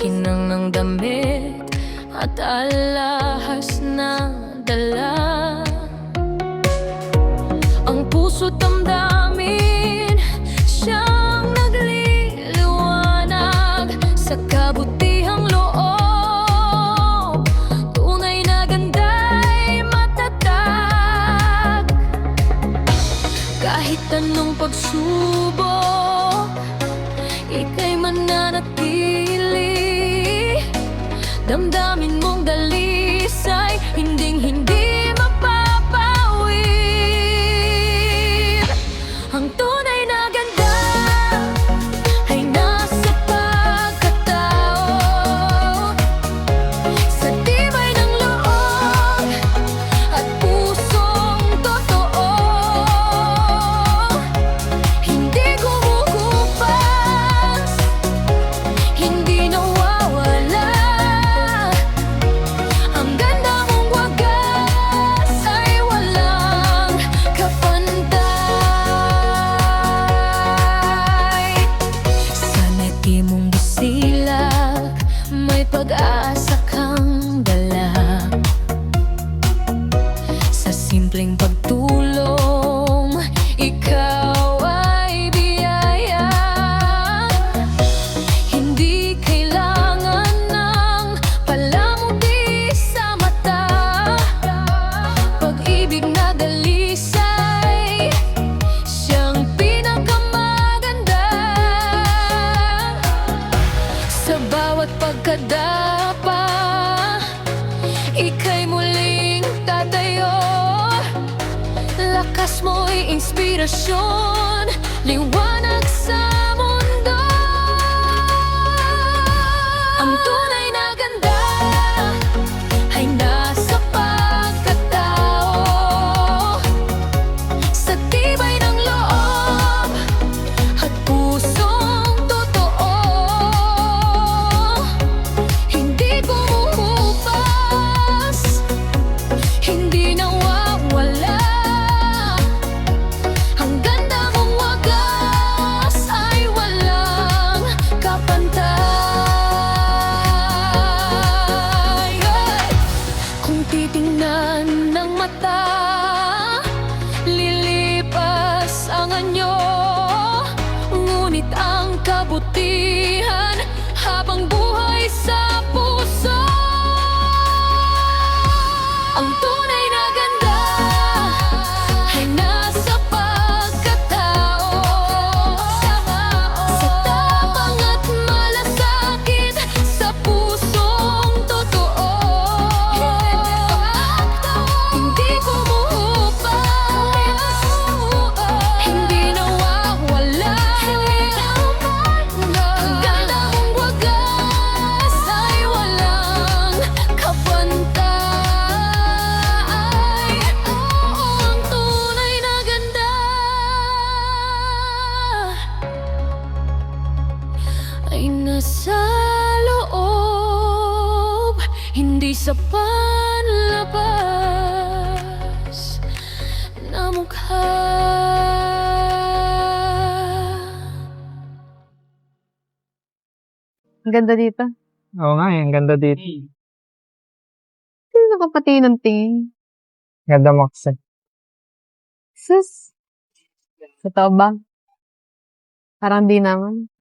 Hinang ng damit at alahas na dala. Ang puso't damdamin, siyang nagliliwanag sa kabutihang loob. Tunay na ganda'y matatag. Kahit anong pagsubok, ika'y mananatili. Damdamin mong dalisay, hinding-hindi mapapawi. Ang tunay na ganda ay nasa pagkatao, sa tibay ng loob at pusong totoo. Hindi kumukupas, hindi nawawala. Ang ganda mong wagas ay walang kapantay. Sa ngiti mong busilak, may pag-asa kang dala. Sa simpleng pagtulong, ikaw ay biyaya. Hindi kailangan ng palamuti sa mata. Pag-ibig na dalisay, siyang pinakamaganda. Sa bawat pagkadapa, ika'y muling tatayo. Lakas mo'y inspirasyon, liwanag sa mundo. Ang tunay na ganda ay nasa pagkatao, sa tibay ng loob at pusong totoo. Hindi kumukupas, hindi nawawala. Ang ganda mong wagas ay walang kapantay. Kung titingnan ng mata, lilipas ang anyo. Ngunit ang kabutihan habang buhay sa puso. Ang tunay na ganda ay nasa pagkatao, sa tapang at malasakit, sa pusong totoo. Hindi kumukupas, hindi nawawala. Ang ganda mong wagas ay walang kapantay. Ang tunay na ganda ay nasa loob, hindi sa panlabas na mukha. Ang ganda dito. Oo nga, ang ganda dito. Sino nakapati ng tingin? Ganda Max. Sus. Totoo ba? Parang di naman.